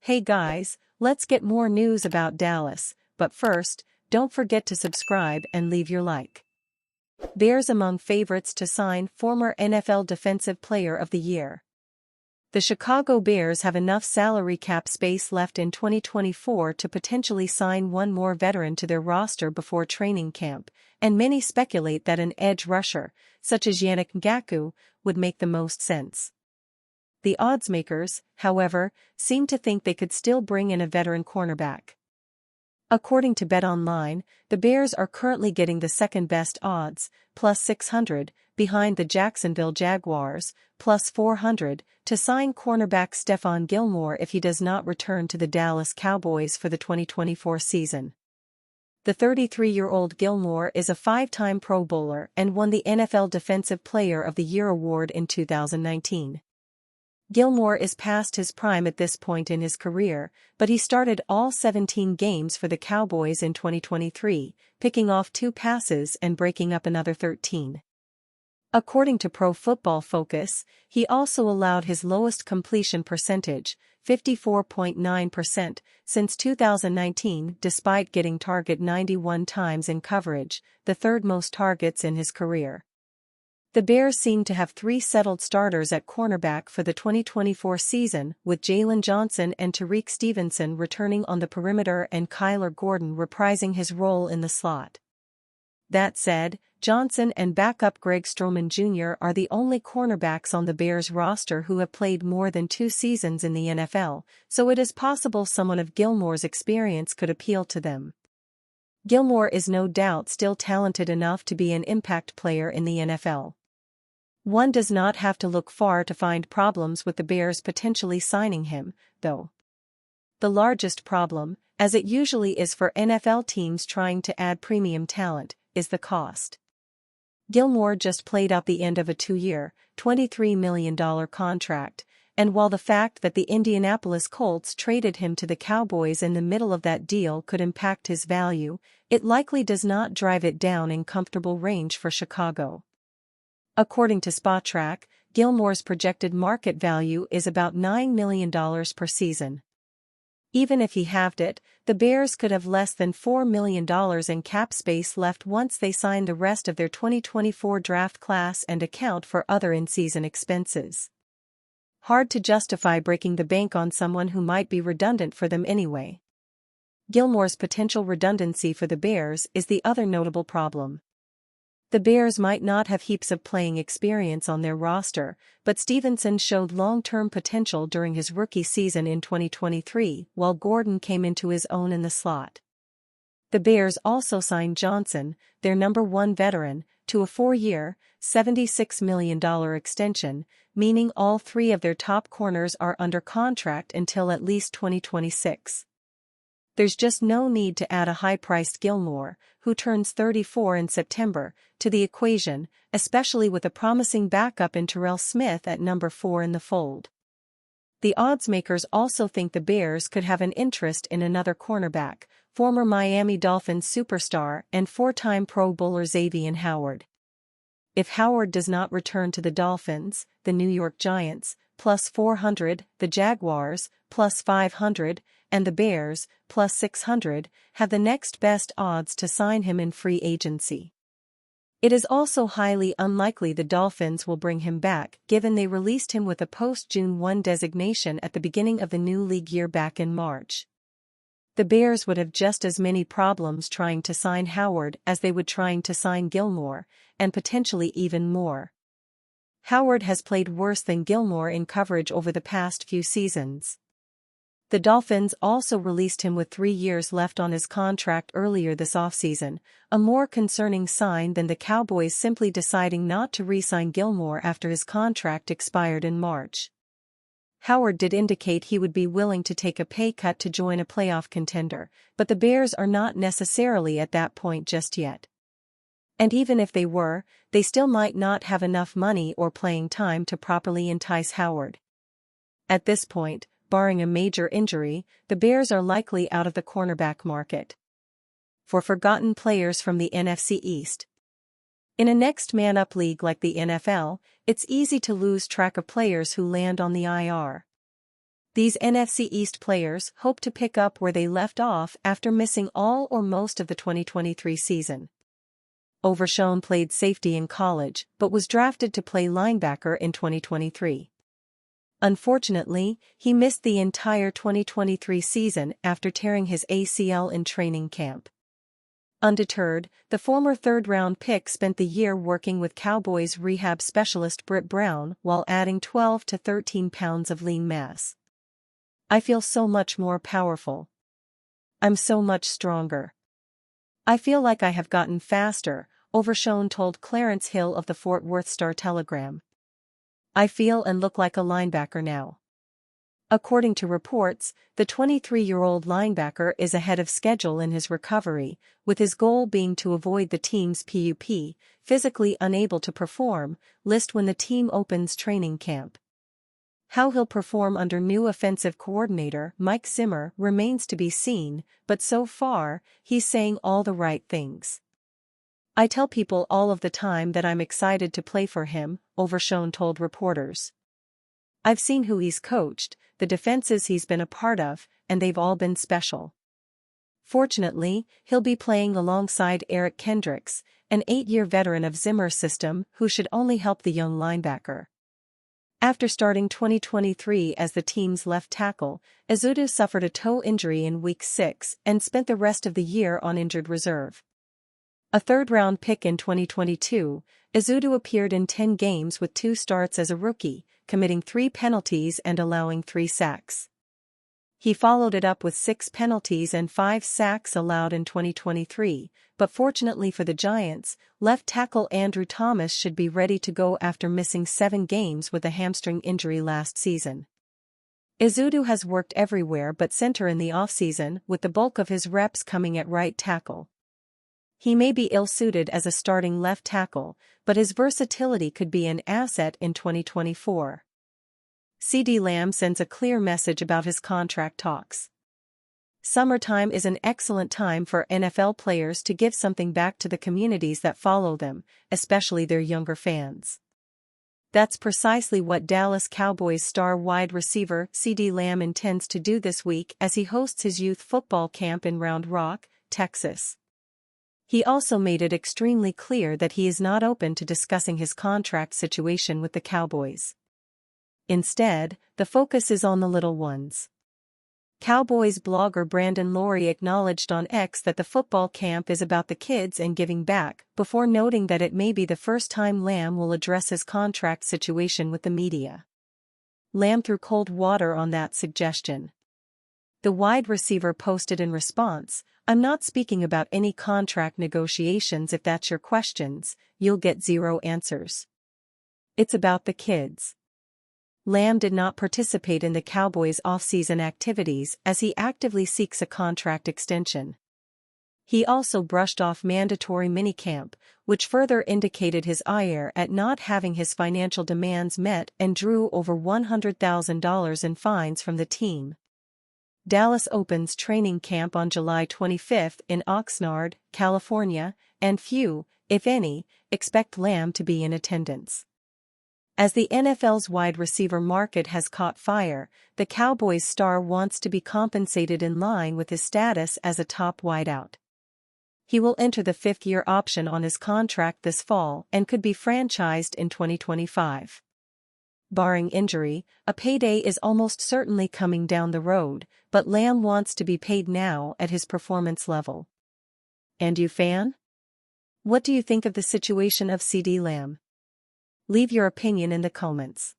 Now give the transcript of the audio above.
Hey guys, let's get more news about Dallas, but first, don't forget to subscribe and leave your like. Bears among favorites to sign former NFL Defensive Player of the Year. The Chicago Bears have enough salary cap space left in 2024 to potentially sign one more veteran to their roster before training camp, and many speculate that an edge rusher, such as Yannick Ngakoue, would make the most sense. The oddsmakers, however, seem to think they could still bring in a veteran cornerback. According to BetOnline, the Bears are currently getting the second-best odds, plus 600, behind the Jacksonville Jaguars, plus 400, to sign cornerback Stephon Gilmore if he does not return to the Dallas Cowboys for the 2024 season. The 33-year-old Gilmore is a five-time Pro Bowler and won the NFL Defensive Player of the Year award in 2019. Gilmore is past his prime at this point in his career, but he started all 17 games for the Cowboys in 2023, picking off 2 passes and breaking up another 13. According to Pro Football Focus, he also allowed his lowest completion percentage, 54.9%, since 2019 despite getting targeted 91 times in coverage, the third most targets in his career. The Bears seem to have 3 settled starters at cornerback for the 2024 season, with Jalen Johnson and Tariq Stevenson returning on the perimeter and Kyler Gordon reprising his role in the slot. That said, Johnson and backup Greg Stroman Jr. are the only cornerbacks on the Bears roster who have played more than 2 seasons in the NFL, so it is possible someone of Gilmore's experience could appeal to them. Gilmore is no doubt still talented enough to be an impact player in the NFL. One does not have to look far to find problems with the Bears potentially signing him, though. The largest problem, as it usually is for NFL teams trying to add premium talent, is the cost. Gilmore just played out the end of a 2-year, $23 million contract, and while the fact that the Indianapolis Colts traded him to the Cowboys in the middle of that deal could impact his value, it likely does not drive it down in comfortable range for Chicago. According to Spotrac, Gilmore's projected market value is about $9 million per season. Even if he halved it, the Bears could have less than $4 million in cap space left once they sign the rest of their 2024 draft class and account for other in-season expenses. Hard to justify breaking the bank on someone who might be redundant for them anyway. Gilmore's potential redundancy for the Bears is the other notable problem. The Bears might not have heaps of playing experience on their roster, but Stevenson showed long-term potential during his rookie season in 2023, while Gordon came into his own in the slot. The Bears also signed Johnson, their number 1 veteran, to a 4-year, $76 million extension, meaning all 3 of their top corners are under contract until at least 2026. There's just no need to add a high-priced Gilmore, who turns 34 in September, to the equation, especially with a promising backup in Terrell Smith at number 4 in the fold. The oddsmakers also think the Bears could have an interest in another cornerback, former Miami Dolphins superstar and 4-time Pro Bowler Xavier Howard. If Howard does not return to the Dolphins, the New York Giants, plus 400, the Jaguars, plus 500, and the Bears, plus 600, have the next best odds to sign him in free agency. It is also highly unlikely the Dolphins will bring him back, given they released him with a post-June 1 designation at the beginning of the new league year back in March. The Bears would have just as many problems trying to sign Howard as they would trying to sign Gilmore, and potentially even more. Howard has played worse than Gilmore in coverage over the past few seasons. The Dolphins also released him with 3 years left on his contract earlier this offseason, a more concerning sign than the Cowboys simply deciding not to re-sign Gilmore after his contract expired in March. Howard did indicate he would be willing to take a pay cut to join a playoff contender, but the Bears are not necessarily at that point just yet. And even if they were, they still might not have enough money or playing time to properly entice Howard. At this point, barring a major injury, the Bears are likely out of the cornerback market. For forgotten players from the NFC East. In a next-man-up league like the NFL, it's easy to lose track of players who land on the IR. These NFC East players hope to pick up where they left off after missing all or most of the 2023 season. Overshown played safety in college but was drafted to play linebacker in 2023. Unfortunately, he missed the entire 2023 season after tearing his ACL in training camp. Undeterred, the former third-round pick spent the year working with Cowboys rehab specialist Britt Brown while adding 12 to 13 pounds of lean mass. "I feel so much more powerful. I'm so much stronger. I feel like I have gotten faster," Overshown told Clarence Hill of the Fort Worth Star-Telegram. "I feel and look like a linebacker now." According to reports, the 23-year-old linebacker is ahead of schedule in his recovery, with his goal being to avoid the team's PUP, physically unable to perform, list when the team opens training camp. How he'll perform under new offensive coordinator Mike Zimmer remains to be seen, but so far, he's saying all the right things. "I tell people all of the time that I'm excited to play for him," Overshown told reporters. "I've seen who he's coached, the defenses he's been a part of, and they've all been special. Fortunately, he'll be playing alongside Eric Kendricks, an 8-year veteran of Zimmer's system who should only help the young linebacker." After starting 2023 as the team's left tackle, Ceedee suffered a toe injury in Week 6 and spent the rest of the year on injured reserve. A third-round pick in 2022, Ceedee appeared in 10 games with 2 starts as a rookie, committing 3 penalties and allowing 3 sacks. He followed it up with 6 penalties and 5 sacks allowed in 2023, but fortunately for the Giants, left tackle Andrew Thomas should be ready to go after missing 7 games with a hamstring injury last season. Ceedee has worked everywhere but center in the offseason, with the bulk of his reps coming at right tackle. He may be ill-suited as a starting left tackle, but his versatility could be an asset in 2024. CeeDee Lamb sends a clear message about his contract talks. "Summertime is an excellent time for NFL players to give something back to the communities that follow them, especially their younger fans." That's precisely what Dallas Cowboys star wide receiver CeeDee Lamb intends to do this week as he hosts his youth football camp in Round Rock, Texas. He also made it extremely clear that he is not open to discussing his contract situation with the Cowboys. Instead, the focus is on the little ones. Cowboys blogger Brandon Laurie acknowledged on X that the football camp is about the kids and giving back, before noting that it may be the first time Lamb will address his contract situation with the media. Lamb threw cold water on that suggestion. The wide receiver posted in response, "I'm not speaking about any contract negotiations. If that's your questions, you'll get 0 answers. It's about the kids." Lamb did not participate in the Cowboys' off-season activities as he actively seeks a contract extension. He also brushed off mandatory minicamp, which further indicated his ire at not having his financial demands met and drew over $100,000 in fines from the team. Dallas opens training camp on July 25 in Oxnard, California, and few, if any, expect Lamb to be in attendance. As the NFL's wide receiver market has caught fire, the Cowboys star wants to be compensated in line with his status as a top wideout. He will enter the 5th-year option on his contract this fall and could be franchised in 2025. Barring injury, a payday is almost certainly coming down the road, but Lamb wants to be paid now at his performance level. And you, fan? What do you think of the situation of CeeDee Lamb? Leave your opinion in the comments.